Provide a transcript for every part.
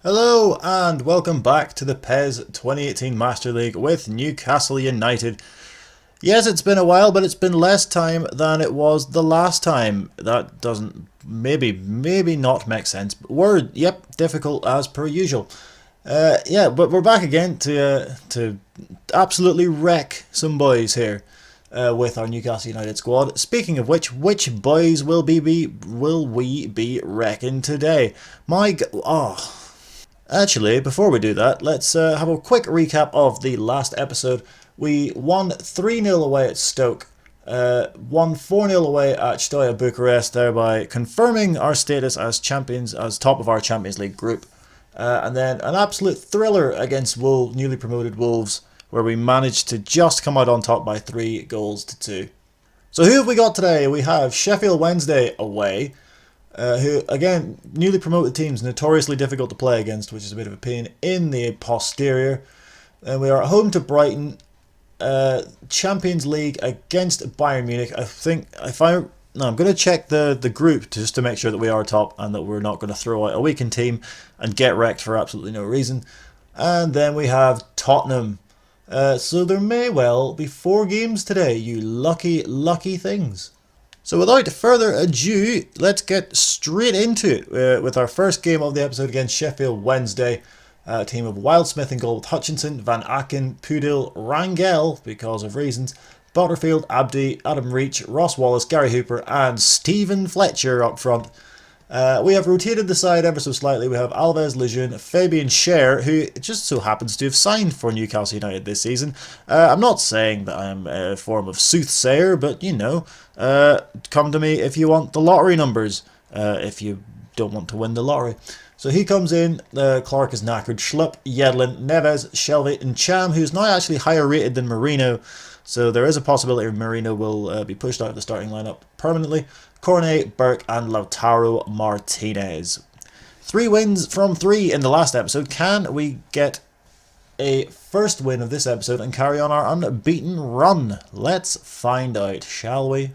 Hello and welcome back to the PES 2018 Master League with Newcastle United. Yes, it's been a while, but it's been less time than it was the last time. That doesn't maybe not make sense. Word, yep, difficult as per usual. Yeah, but we're back again to absolutely wreck some boys here with our Newcastle United squad. Speaking of which boys will we be wrecking today? Actually, before we do that, let's have a quick recap of the last episode. We won 3-0 away at Stoke, won 4-0 away at Steaua Bucharest, thereby confirming our status as champions, as top of our Champions League group. And then an absolute thriller against newly promoted Wolves, where we managed to just come out on top by 3-2. So who have we got today? We have Sheffield Wednesday away. Who, again, newly promoted teams, notoriously difficult to play against, which is a bit of a pain in the posterior. And we are at home to Brighton, Champions League against Bayern Munich. I'm going to check the group just to make sure that we are top and that we're not going to throw out a weakened team and get wrecked for absolutely no reason. And then we have Tottenham. So there may well be 4 games today, you lucky things. So without further ado, let's get straight into it with our first game of the episode against Sheffield Wednesday. A team of Wildsmith in goal with Hutchinson, Van Aken, Pudil, Rangel, because of reasons, Butterfield, Abdi, Adam Reach, Ross Wallace, Gary Hooper and Stephen Fletcher up front. We have rotated the side ever so slightly. We have Alves Lejeune, Fabian Schär, who just so happens to have signed for Newcastle United this season. I'm not saying that I'm a form of soothsayer, but you know, come to me if you want the lottery numbers, if you don't want to win the lottery. So he comes in, Clark is knackered, Schlupp, Yedlin, Neves, Shelvey and Cham, who's now actually higher rated than Marino. So there is a possibility Marino will be pushed out of the starting lineup permanently. Cornet, Burke and Lautaro Martinez. 3 wins from 3 in the last episode. Can we get a first win of this episode and carry on our unbeaten run? Let's find out, shall we?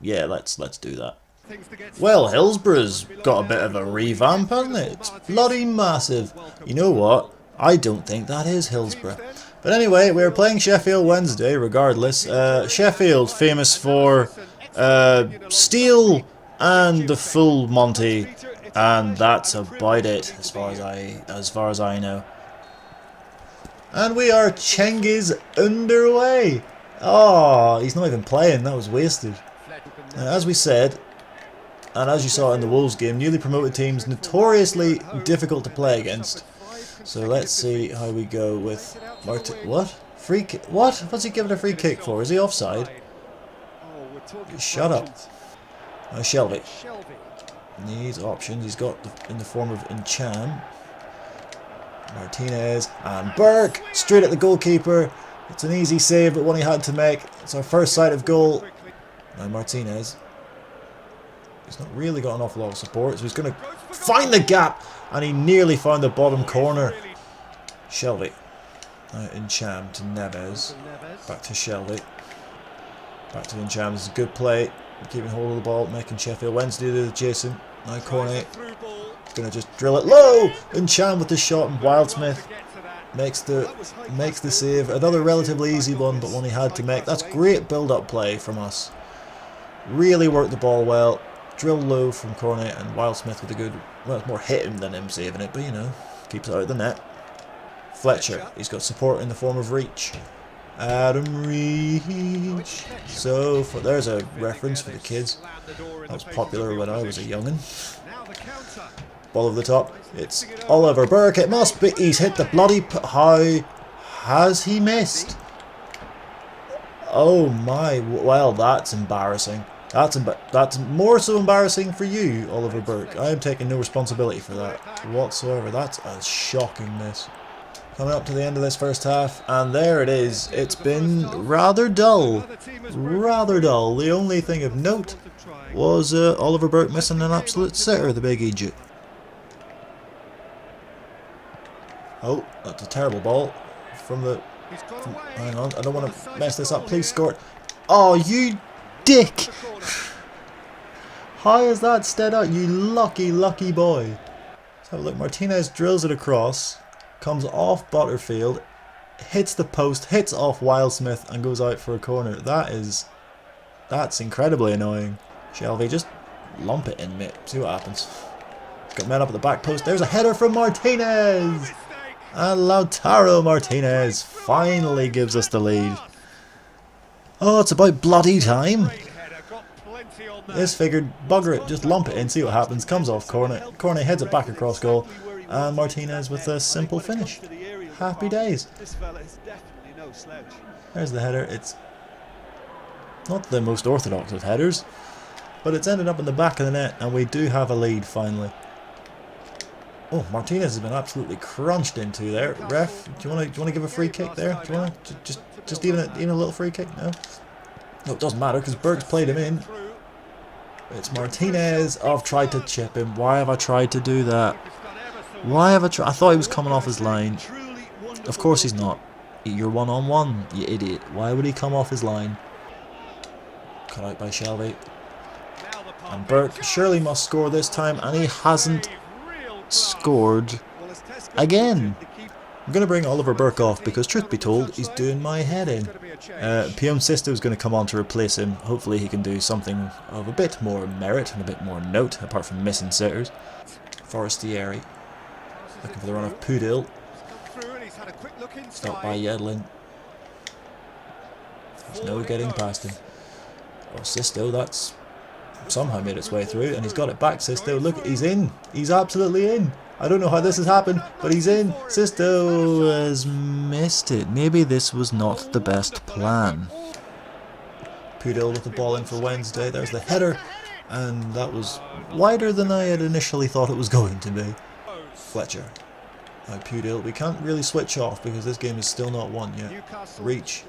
Yeah, let's do that. Well, Hillsborough's got a bit of a revamp, hasn't it? It's bloody massive. You know what? I don't think that is Hillsborough. But anyway, we're playing Sheffield Wednesday regardless. Sheffield, famous for steel and the full Monty, and that's about it as far as I know. And we are Cengiz underway. Oh, he's not even playing. That was wasted. As we said, and as you saw in the Wolves game, newly promoted teams notoriously difficult to play against. So let's see how we go with what? Free kick? What? What's he giving a free kick for? Is he offside? Shut up. Shelvey needs options. He's got in the form of Encham, Martinez and Burke straight at the goalkeeper. It's an easy save, but one he had to make. It's our first sight of goal. Now Martinez. He's not really got an awful lot of support, so he's going to find the gap, and he nearly found the bottom corner. Shelvey. Encham to Neves. Back to Shelvey. Back to Encham. This is a good play. Keeping hold of the ball, making Sheffield Wednesday do the chasing. Now Cornet. Going to just drill it low. Encham with the shot, and Wildsmith makes the save. Another relatively easy one, but one he had to make. That's great build-up play from us. Really worked the ball well. Drill low from Cornet, and Wildsmith with a good, well, it's more hit him than him saving it, but you know, keeps it out of the net. Fletcher, he's got support in the form of Reach. Adam Reach. So there's a reference for the kids. That was popular when I was a youngin. Ball over the top. It's Oliver Burke. It must be. He's hit the bloody. How has he missed? Oh my! Well, that's embarrassing. That's more so embarrassing for you, Oliver Burke. I am taking no responsibility for that whatsoever. That's a shocking miss. Coming up to the end of this first half, and there it is. It's been rather dull. Rather dull. The only thing of note was Oliver Burke missing an absolute sitter, the big Egypt. Oh, that's a terrible ball from the... hang on, I don't want to mess this up. Please score. Oh, you dick! How is that stood out, you lucky boy? Have a look. Martinez drills it across, comes off Butterfield, hits the post, hits off Wildsmith and goes out for a corner. That's incredibly annoying. Shelby, just lump it in, mate. See what happens. Got men up at the back post. There's a header from Martinez! And Lautaro Martinez finally gives us the lead. Oh, it's about bloody time. This figured, bugger it, just lump it in, see what happens. Comes off corner. Corner heads it back across goal. And Martinez with a simple finish. Happy days. There's the header. It's not the most orthodox of headers, but it's ended up in the back of the net, and we do have a lead finally. Oh, Martinez has been absolutely crunched into there. Ref, do you want to give a free kick there? Do you want to just even a little free kick? No. No, it doesn't matter because Burke's played him in. It's Martinez. Oh, I've tried to chip him. Why have I tried to do that? Why have I tried? I thought he was coming off his line. Of course he's not. You're one-on-one, you idiot. Why would he come off his line? Cut out by Shelby. And Burke surely must score this time, and he hasn't scored again. I'm going to bring Oliver Burke off because, truth be told, he's doing my head in. Pion Sisto is going to come on to replace him. Hopefully he can do something of a bit more merit and a bit more note, apart from missing sitters. Forestieri looking for the run of Pudil. Stopped by Yedlin. There's no getting past him. Oh, Sisto, that's somehow made its way through, and he's got it back. Sisto, look, he's in. He's absolutely in. I don't know how this has happened, but he's in. Sisto has missed it. Maybe this was not the best plan. Pudil with the ball in for Wednesday. There's the header, and that was wider than I had initially thought it was going to be. Fletcher. Now Pudil. We can't really switch off because this game is still not won yet. Reach.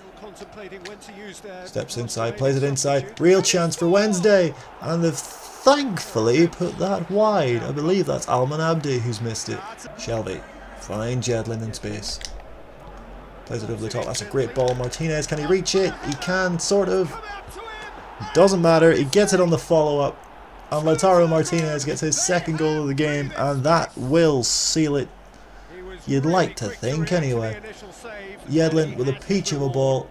Steps inside, plays it inside. Real chance for Wednesday, and they've thankfully put that wide. I believe that's Alman Abdi who's missed it. Shelby finds Jedlin in space. Plays it over the top. That's a great ball. Martinez, can he reach it? He can, sort of. Doesn't matter. He gets it on the follow-up, and Lautaro Martinez gets his second goal of the game, and that will seal it. You'd like to think, anyway. Yedlin with a peach of a ball.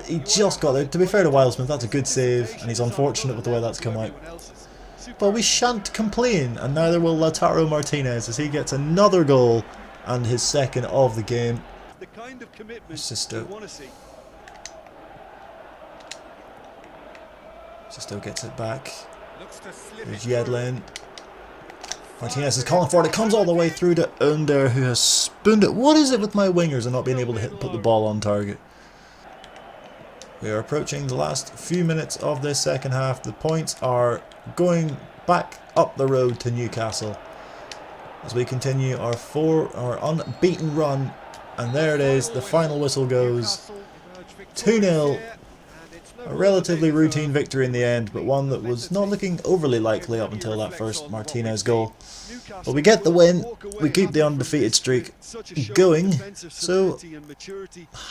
He just got there. To be fair to Wildsmith, that's a good save, and he's unfortunate with the way that's come out. But we shan't complain, and neither will Lautaro Martinez as he gets another goal and his second of the game. Sisto. Sisto gets it back. There's Yedlin. Martinez is calling for it. It comes all the way through to Under, who has spooned it. What is it with my wingers and not being able to put the ball on target? We are approaching the last few minutes of this second half. The points are going back up the road to Newcastle as we continue our unbeaten run. And there it is. The final whistle goes. 2-0. A relatively routine victory in the end, but one that was not looking overly likely up until that first Martinez goal. But we get the win, we keep the undefeated streak going, so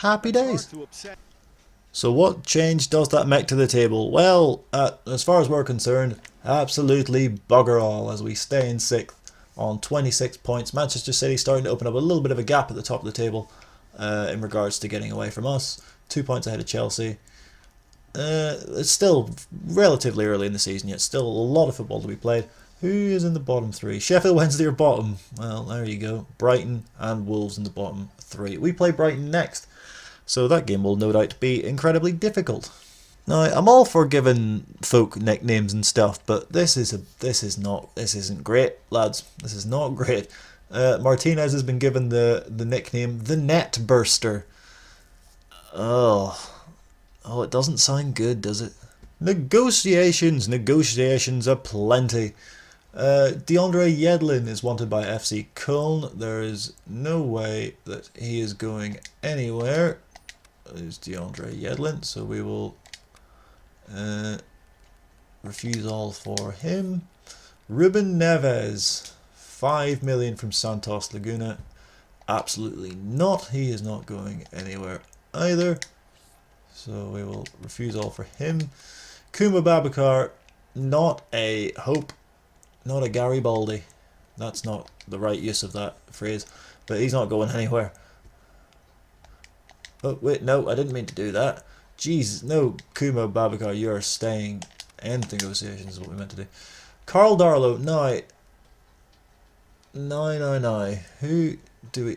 happy days. So what change does that make to the table? Well, as far as we're concerned, absolutely bugger all, as we stay in 6th on 26 points. Manchester City starting to open up a little bit of a gap at the top of the table in regards to getting away from us. 2 points ahead of Chelsea. It's still relatively early in the season yet, still a lot of football to be played. Who is in the bottom 3? Sheffield Wednesday are bottom. Well, there you go. Brighton and Wolves in the bottom 3. We play Brighton next, so that game will no doubt be incredibly difficult. Now, I'm all for giving folk nicknames and stuff, but this isn't great, lads. This is not great. Martinez has been given the nickname the Net Burster. Oh, it doesn't sound good, does it? Negotiations aplenty. DeAndre Yedlin is wanted by FC Köln. There is no way that he is going anywhere. There's DeAndre Yedlin, so we will refuse all for him. Ruben Neves, 5 million from Santos Laguna. Absolutely not. He is not going anywhere either. So we will refuse all for him. Kuma Babakar, not a Hope, not a Garibaldi. That's not the right use of that phrase. But he's not going anywhere. Oh, wait, no, I didn't mean to do that. Jeez, no, Kuma Babakar, you are staying. End negotiations is what we meant to do. Carl Darlow, no. Who do we...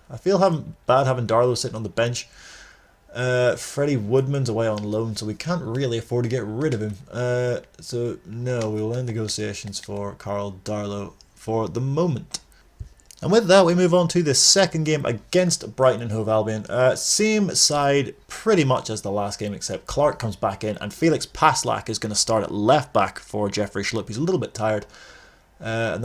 I feel bad having Darlow sitting on the bench. Freddie Woodman's away on loan, so we can't really afford to get rid of him. So, no, we will end negotiations for Carl Darlow for the moment. And with that, we move on to the second game against Brighton and Hove Albion. Same side pretty much as the last game, except Clark comes back in, and Felix Paslak is going to start at left back for Jeffrey Schlupp. He's a little bit tired, and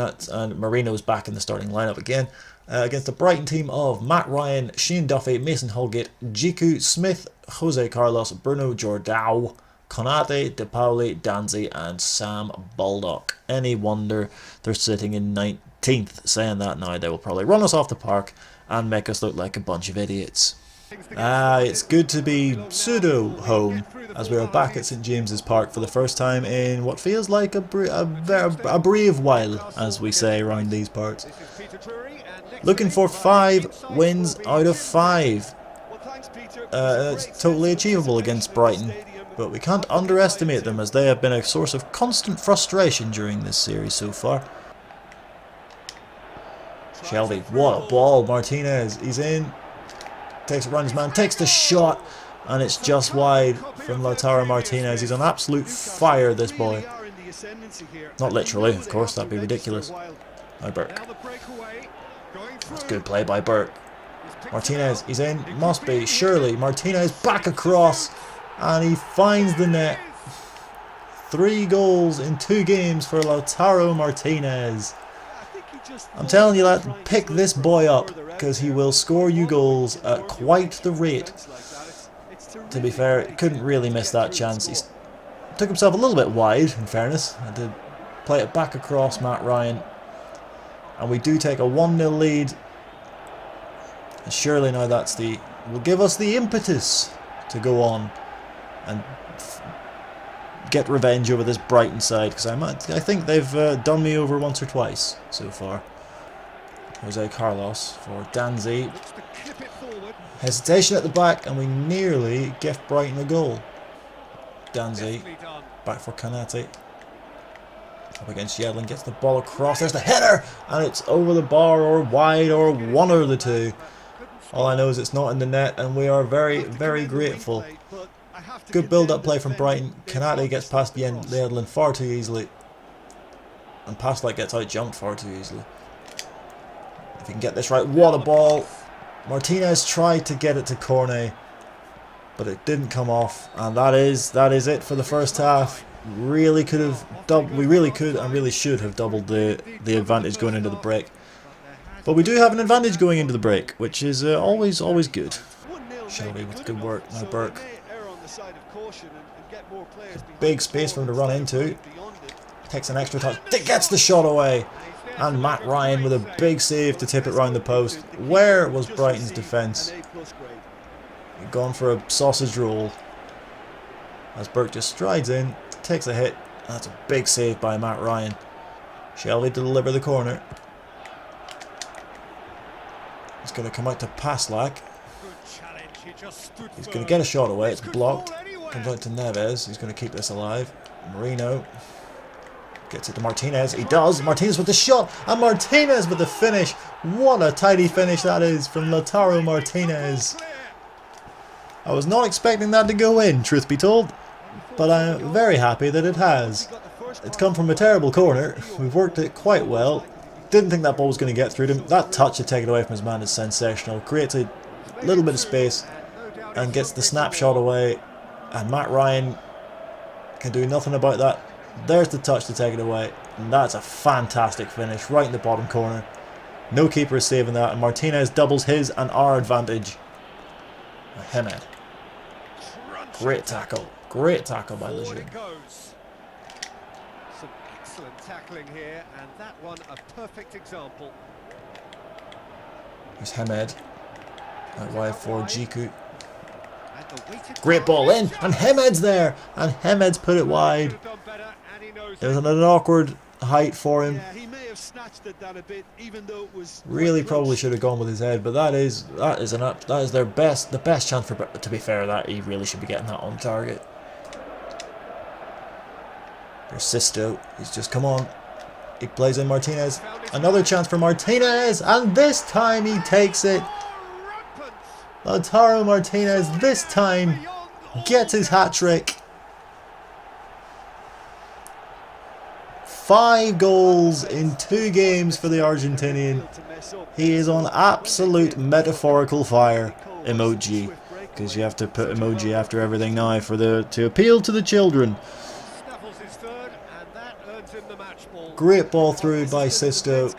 Marino's back in the starting lineup again. Against the Brighton team of Matt Ryan, Shane Duffy, Mason Holgate, Jiku Smith, Jose Carlos, Bruno Jordao, Konate, De Pauli, Danzi, and Sam Baldock. Any wonder they're sitting in 19th? Saying that now, they will probably run us off the park and make us look like a bunch of idiots. It's good to be pseudo-home, as we are back at St James's Park for the first time in what feels like a brave while, as we say around these parts. Looking for 5 wins out of 5. It's totally achievable against Brighton, but we can't underestimate them, as they have been a source of constant frustration during this series so far. Shelby, what a ball. Martinez, he's in. Takes it round his man, takes the shot, and it's just wide from Lautaro Martinez. He's on absolute fire, this boy. Not literally, of course, that'd be ridiculous. Now Burke. That's good play by Burke. Martinez, he's in. Must be, surely. Martinez back across, and he finds the net. 3 goals in 2 games for Lautaro Martinez. I'm telling you, lad, pick this boy up, because he will score you goals at quite the rate. To be fair, couldn't really miss that chance. He took himself a little bit wide, in fairness. Had to play it back across Matt Ryan. And we do take a 1-0 lead. And surely now that's will give us the impetus to go on and get revenge over this Brighton side, because I think they've done me over once or twice so far. Jose Carlos for Danzi. Hesitation at the back, and we nearly gift Brighton a goal. Danzi back for Kanate. Up against Yedlin, gets the ball across. There's the header, and it's over the bar or wide or one of the two. All I know is it's not in the net, and we are very, very grateful. Good build-up play from Brighton. Kanate gets past Yedlin far too easily, and Paslak gets out-jumped far too easily. If you can get this right, what a ball. Martinez tried to get it to Cornet, but it didn't come off, and that is it for the first half. We really could and really should have doubled the advantage going into the break. But we do have an advantage going into the break, which is always good. Shelby with good work. Now Burke. Big space for him to run into. Takes an extra touch. Gets the shot away. And Matt Ryan with a big save to tip it round the post. Where was Brighton's defence? Gone for a sausage roll. As Burke just strides in, takes a hit. That's a big save by Matt Ryan. Shelby to deliver the corner. It's going to come out to Paslak. He's going to get a shot away. It's blocked. Comes out to Neves. He's going to keep this alive. Marino gets it to Martinez. He does. Martinez with the shot. And Martinez with the finish. What a tidy finish that is from Lautaro Martinez. I was not expecting that to go in, truth be told. But I'm very happy that it has. It's come from a terrible corner. We've worked it quite well. Didn't think that ball was going to get through to him. That touch to take it away from his man is sensational. Creates a little bit of space and gets the snapshot away. And Matt Ryan can do nothing about that. There's the touch to take it away. And that's a fantastic finish right in the bottom corner. No keeper is saving that. And Martinez doubles his and our advantage. Hemed. Great tackle. Great tackle by Lejeune. Some excellent tackling here, and that one a perfect example. There's Hemed. Out wide for Jiku. Great ball in, and Hemed's there, and Hemed's put it wide. It was an awkward height for him. Yeah, he may have snatched it down a bit, even though it was Really quite probably close. should have gone with his head, but that is their best chance for. To be fair, that he really should be getting that on target. There's Sisto. He's just come on. He plays in Martinez. Another chance for Martinez, and this time he takes it. Lautaro Martinez this time gets his hat-trick. 5 goals in 2 games for the Argentinian. He is on absolute metaphorical fire emoji, because you have to put emoji after everything now to appeal to the children. Great ball through by Sisto,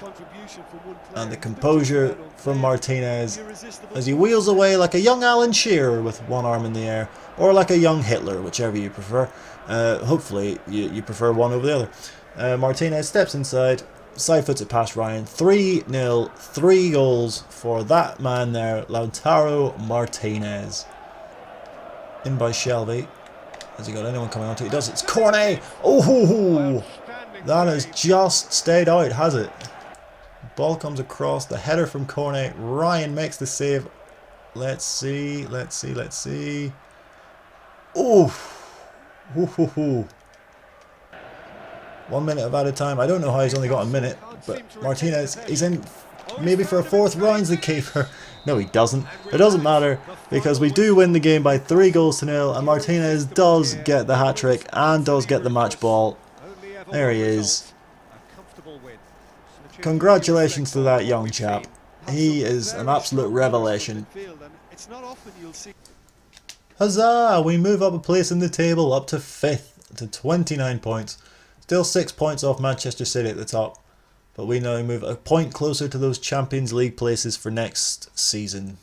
and the composure from Martinez as he wheels away like a young Alan Shearer with one arm in the air, or like a young Hitler, whichever you prefer. Hopefully you prefer one over the other. Martinez steps inside, side foots it past Ryan. 3-0, 3 goals for that man there, Lautaro Martinez. In by Shelby. Has he got anyone coming onto it? He does. It's Cornet. Oh, that has just stayed out, has it? Ball comes across, the header from Cornet. Ryan makes the save. Let's see. Oh, 1 minute of added time. I don't know how he's only got a minute, but Martinez, he's in maybe for a 4th round the keeper. No, he doesn't. It doesn't matter, because we do win the game by 3-0, and Martinez does get the hat-trick and does get the match ball. There he is. Congratulations to that young chap. He is an absolute revelation. Huzzah! We move up a place in the table, up to 5th to 29 points. Still 6 points off Manchester City at the top. But we now move a point closer to those Champions League places for next season.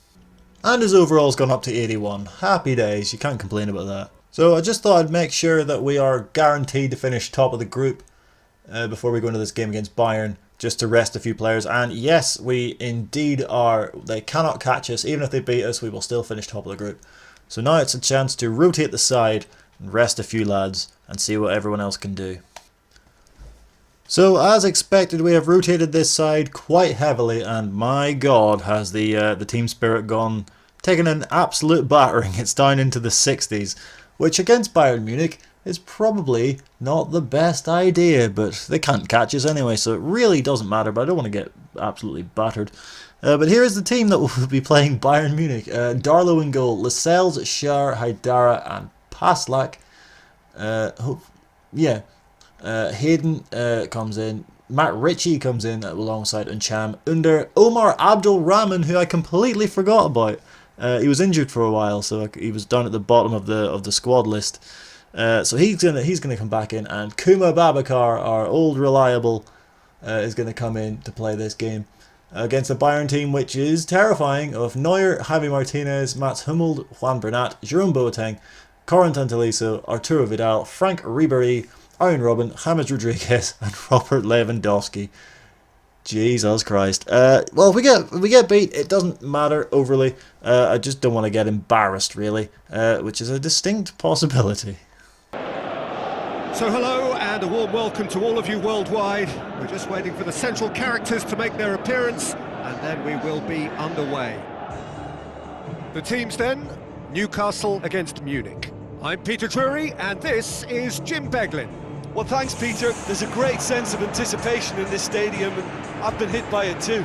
And his overall's gone up to 81. Happy days, you can't complain about that. So I just thought I'd make sure that we are guaranteed to finish top of the group before we go into this game against Bayern, just to rest a few players. And yes, we indeed are. They cannot catch us. Even if they beat us, we will still finish top of the group. So now it's a chance to rotate the side and rest a few lads and see what everyone else can do. So as expected, we have rotated this side quite heavily, and my god, has the team spirit taken an absolute battering. It's down into the 60s, which against Bayern Munich is probably not the best idea, but they can't catch us anyway, so it really doesn't matter. But I don't want to get absolutely battered. But here is the team that will be playing Bayern Munich. Darlow in goal, Lascelles, Schär, Haidara and Paslak. Hayden comes in. Matt Ritchie comes in alongside Uncham. Under Omar Abdul Rahman, who I completely forgot about. He was injured for a while, so he was down at the bottom of the squad list. So he's gonna come back in, and Kuma Babakar, our old reliable, is gonna come in to play this game against a Bayern team which is terrifying, of Neuer, Javi Martinez, Mats Hummels, Juan Bernat, Jerome Boateng, Corentin Tolisso, Arturo Vidal, Frank Ribéry, Aaron Robben, James Rodriguez and Robert Lewandowski. Jesus Christ. Well, if we get beat, it doesn't matter overly. I just don't want to get embarrassed, really, which is a distinct possibility. So hello and a warm welcome to all of you worldwide. We're just waiting for the central characters to make their appearance, and then we will be underway. The teams then, Newcastle against Munich. I'm Peter Drury, and this is Jim Beglin. Well, thanks, Peter. There's a great sense of anticipation in this stadium, and I've been hit by it too.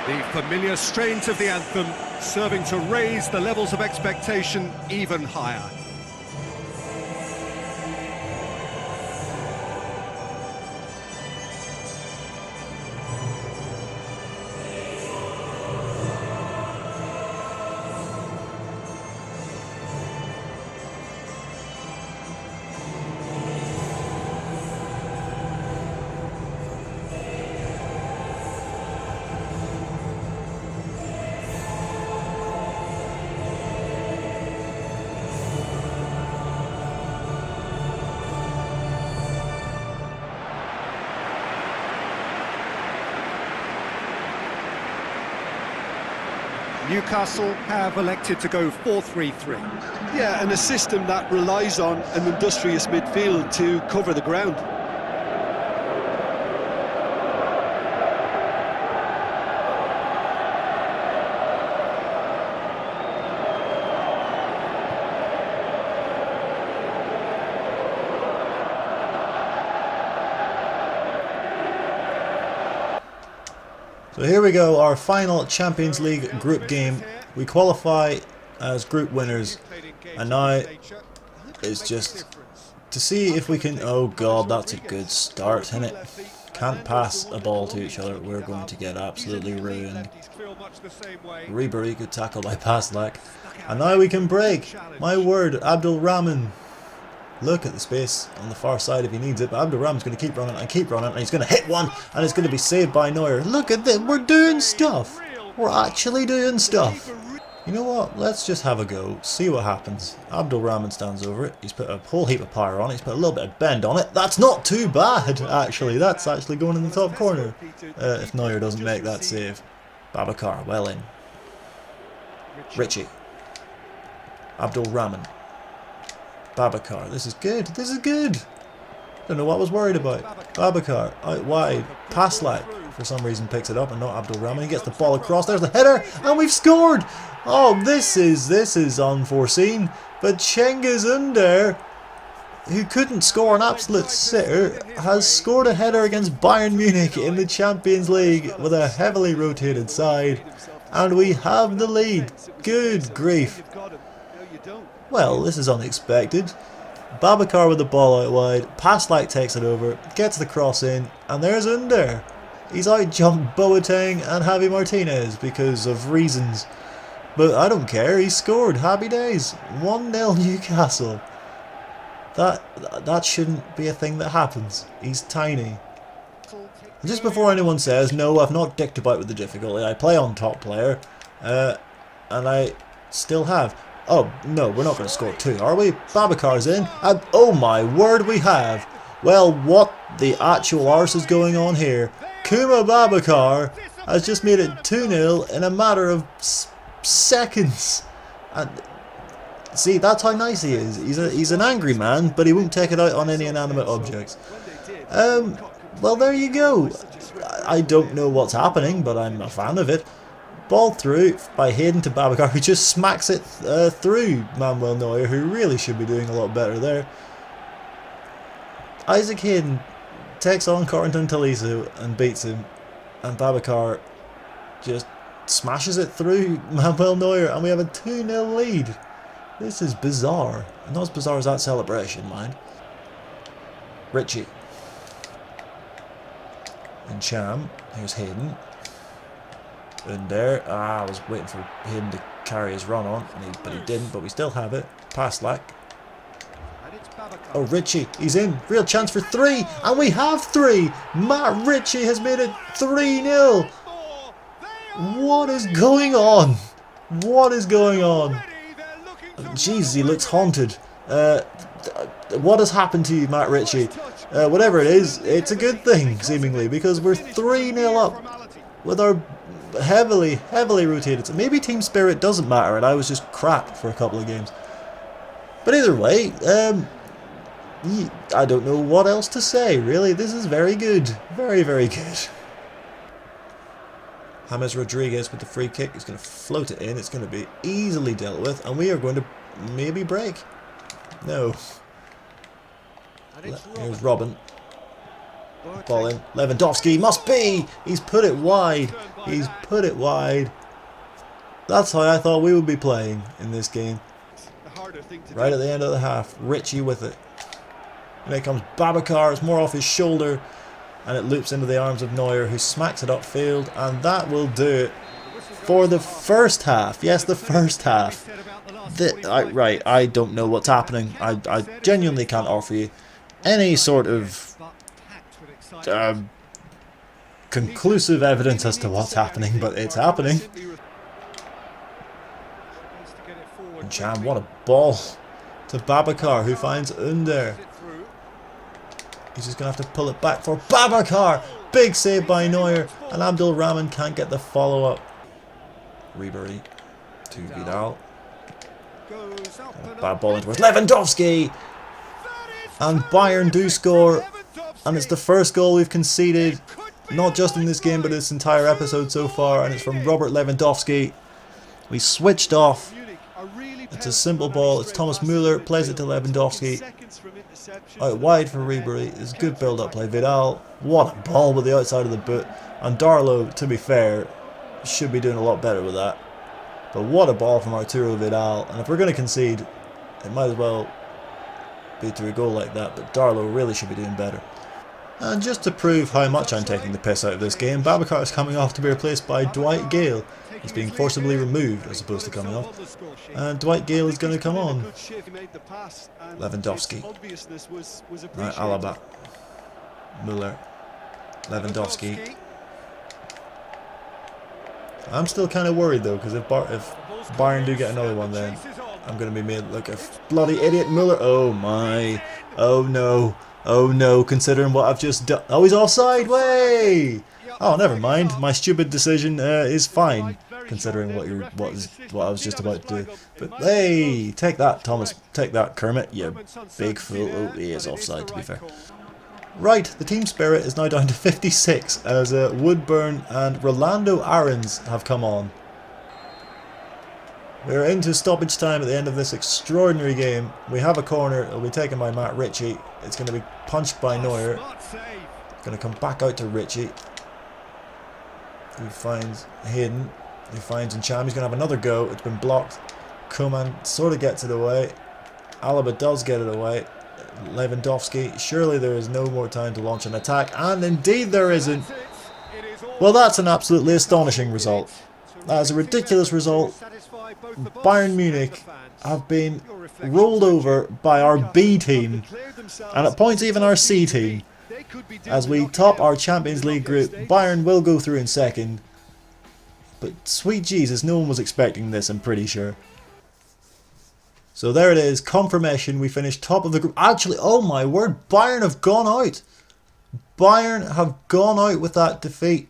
The familiar strains of the anthem serving to raise the levels of expectation even higher. Newcastle have elected to go 4-3-3. Yeah, and a system that relies on an industrious midfield to cover the ground. So here we go, our final Champions League group game. We qualify as group winners, and now it's just to see if we can... Oh god, that's a good start, isn't it? Can't pass a ball to each other, we're going to get absolutely ruined. Ribery, good tackle by Paslak. And now we can break. My word, Abdul Rahman. Look at the space on the far side if he needs it, but Abdul Rahman's going to keep running and keep running, and he's going to hit one, and it's going to be saved by Neuer. Look at this, we're doing stuff. We're actually doing stuff. You know what, let's just have a go, see what happens. Abdul Rahman stands over it, he's put a whole heap of power on it, he's put a little bit of bend on it. That's not too bad, actually. That's actually going in the top corner, if Neuer doesn't make that save. Babacar, well in. Richie. Abdul Rahman. Babacar, this is good, this is good. Don't know what I was worried about. Babacar, out wide, Paslak, for some reason picks it up and not Abdul Rahman. He gets the ball across, there's the header, and we've scored! Oh, this is unforeseen. But Cengiz Ünder, who couldn't score an absolute sitter, has scored a header against Bayern Munich in the Champions League with a heavily rotated side. And we have the lead. Good grief. Well, this is unexpected. Babacar with the ball out wide, Paslak takes it over, gets the cross in, and there's Ünder. He's out-jumped Boateng and Javi Martinez because of reasons. But I don't care, he scored, happy days. 1-0 Newcastle. That shouldn't be a thing that happens. He's tiny. And just before anyone says, no, I've not dicked about with the difficulty, I play on top player, and I still have. Oh, no, we're not going to score two, are we? Babacar's in, and oh my word, we have. Well, what the actual arse is going on here? Kuma Babacar has just made it 2-0 in a matter of seconds. And see, that's how nice he is. He's an angry man, but he won't take it out on any inanimate objects. Well, there you go. I don't know what's happening, but I'm a fan of it. Ball through by Hayden to Babacar, who just smacks it through Manuel Neuer, who really should be doing a lot better there. Isaac Hayden takes on Corentin Tolisso and beats him, and Babacar just smashes it through Manuel Neuer, and we have a 2-0 lead. This is bizarre. Not as bizarre as that celebration, mind. Richie. And Cham. Here's Hayden. And there, I was waiting for him to carry his run on, but he didn't, but we still have it. Paslak. Oh, Richie, he's in. Real chance for 3, and we have 3. Matt Ritchie has made it 3-0. What is going on? What is going on? Jeez, he looks haunted. What has happened to you, Matt Ritchie? Whatever it is, it's a good thing, seemingly, because we're 3-0 up with our heavily rotated. So maybe team spirit doesn't matter, and I was just crap for a couple of games. But either way, I don't know what else to say, really. This is very good. Very, very good. James Rodriguez with the free kick. He's going to float it in. It's going to be easily dealt with, and we are going to maybe break. No. Here's Robin. Ball in. Lewandowski must be! He's put it wide. He's put it wide. That's how I thought we would be playing in this game. Right at the end of the half. Richie with it. And here comes Babacar. It's more off his shoulder. And it loops into the arms of Neuer, who smacks it upfield. And that will do it for the first half. Yes, the first half. Right, I don't know what's happening. I genuinely can't offer you any sort of conclusive evidence as to what's happening, but it's happening. And Cham, what a ball to Babacar, who finds Ünder. He's just going to have to pull it back for Babacar. Big save by Neuer, and Abdul Rahman can't get the follow-up. Ribery to Vidal. Goes up and Bad up. ball in towards Lewandowski. And Bayern do score. And it's the first goal we've conceded, not just in this game, but this entire episode so far. And it's from Robert Lewandowski. We switched off. It's a simple ball. It's Thomas Müller, plays it to Lewandowski. Out wide for Ribery. It's good build-up play. Vidal. What a ball with the outside of the boot. And Darlow, to be fair, should be doing a lot better with that. But what a ball from Arturo Vidal. And if we're going to concede, it might as well be through a goal like that. But Darlow really should be doing better. And just to prove how much I'm taking the piss out of this game, Babacar is coming off to be replaced by Dwight Gale. He's being forcibly removed as opposed to coming off. And Dwight Gale is going to come on. Lewandowski. Right, Alaba. Müller. Lewandowski. I'm still kind of worried though, because if Bayern do get another one, then I'm going to be made look a bloody idiot. Müller. Oh my. Oh no. Oh no, considering what I've just done. Oh, he's offside. Way. Oh, never mind. My stupid decision is fine, considering what I was just about to do. But hey, take that, Thomas. Take that, Kermit. You big fool. Oh, he is offside, to be fair. Right, the team spirit is now down to 56 as Woodburn and Rolando Aarons have come on. We're into stoppage time at the end of this extraordinary game. We have a corner. It'll be taken by Matt Ritchie. It's going to be punched by Neuer. Going to come back out to Ritchie, who finds Hayden, who finds Ncham. He's going to have another go. It's been blocked. Koeman sort of gets it away. Alaba does get it away. Lewandowski, surely there is no more time to launch an attack, and indeed there isn't. Well, that's an absolutely astonishing result. That is a ridiculous result. Bayern Munich have been rolled over by our B team, and at points even our C team. As we top our Champions League group, Bayern will go through in second. But sweet Jesus, no one was expecting this, I'm pretty sure. So there it is, confirmation, we finished top of the group. Actually, oh my word, Bayern have gone out. Bayern have gone out with that defeat.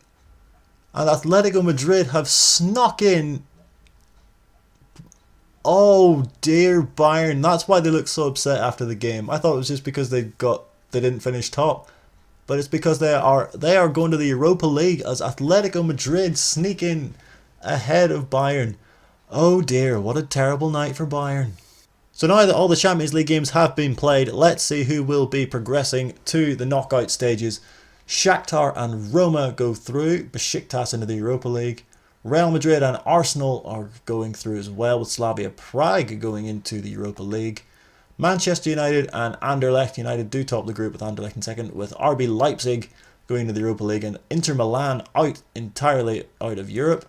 And Atletico Madrid have snuck in. Oh dear, Bayern. That's why they look so upset after the game. I thought it was just because they didn't finish top. But it's because they are going to the Europa League as Atletico Madrid sneak in ahead of Bayern. Oh dear, what a terrible night for Bayern. So now that all the Champions League games have been played, let's see who will be progressing to the knockout stages. Shakhtar and Roma go through, Besiktas into the Europa League. Real Madrid and Arsenal are going through as well, with Slavia Prague going into the Europa League. Manchester United and Anderlecht United do top the group, with Anderlecht in second, with RB Leipzig going into the Europa League, and Inter Milan entirely out of Europe.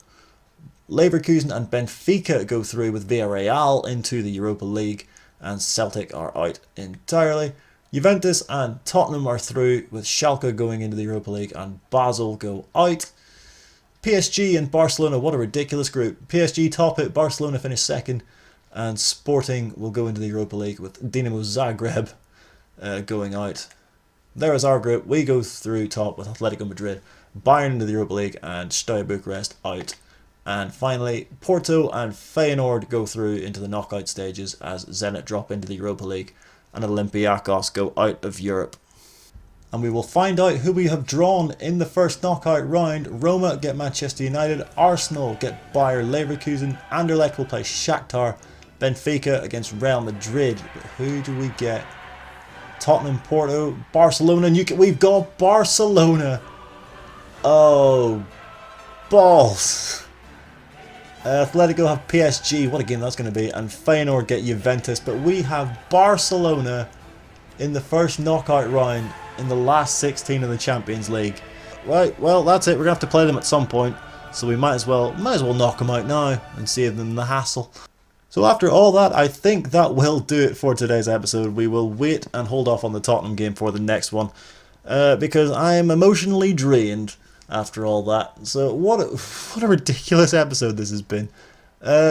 Leverkusen and Benfica go through, with Villarreal into the Europa League, and Celtic are out entirely. Juventus and Tottenham are through, with Schalke going into the Europa League and Basel go out. PSG and Barcelona, what a ridiculous group. PSG top it, Barcelona finish second, and Sporting will go into the Europa League with Dinamo Zagreb going out. There is our group. We go through top with Atletico Madrid, Bayern into the Europa League, and Steaua Bucharest out. And finally, Porto and Feyenoord go through into the knockout stages as Zenit drop into the Europa League and Olympiacos go out of Europe. And we will find out who we have drawn in the first knockout round. Roma get Manchester United, Arsenal get Bayer Leverkusen, Anderlecht will play Shakhtar, Benfica against Real Madrid. But who do we get? Tottenham, Porto, Barcelona, we've got Barcelona. Oh, balls. Atletico have PSG, what a game that's going to be, and Feyenoord get Juventus, but we have Barcelona in the first knockout round in the last 16 of the Champions League. Right, well that's it, we're going to have to play them at some point, so we might as well knock them out now and save them the hassle. So after all that, I think that will do it for today's episode. We will wait and hold off on the Tottenham game for the next one, because I am emotionally drained after all that. So what a ridiculous episode this has been.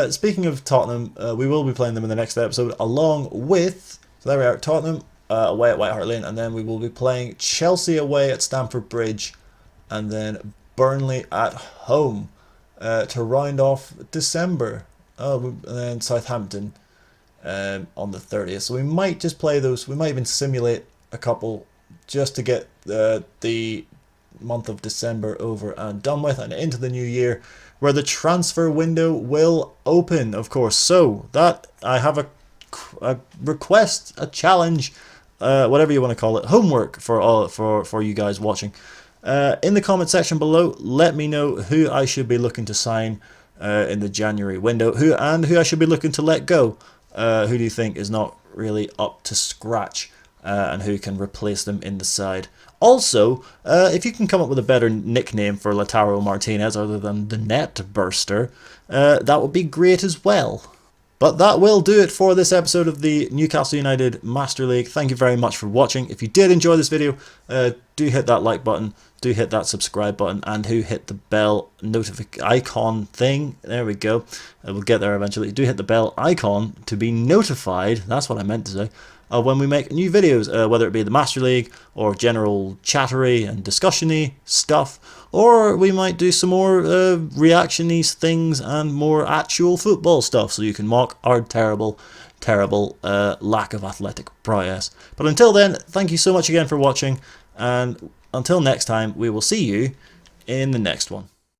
Speaking of Tottenham, we will be playing them in the next episode, along with, so there we are, Tottenham away at White Hart Lane, and then we will be playing Chelsea away at Stamford Bridge, and then Burnley at home to round off December. and then Southampton on the 30th. So we might just play those. We might even simulate a couple just to get the month of December over and done with, and into the new year, where the transfer window will open, of course. So that I have a request, a challenge, whatever you want to call it, homework for you guys watching. In the comment section below, let me know who I should be looking to sign in the January window, who I should be looking to let go. Who do you think is not really up to scratch, and who can replace them in the side? Also, if you can come up with a better nickname for Lautaro Martinez other than the Net Burster, that would be great as well. But that will do it for this episode of the Newcastle United Master League. Thank you very much for watching. If you did enjoy this video, do hit that like button, do hit that subscribe button, and hit the bell icon thing. There we go. We'll get there eventually. Do hit the bell icon to be notified, that's what I meant to say, when we make new videos, whether it be the Master League or general chattery and discussion-y stuff, or we might do some more reaction-y things and more actual football stuff, so you can mock our terrible lack of athletic prowess. But until then, thank you so much again for watching, and until next time, we will see you in the next one.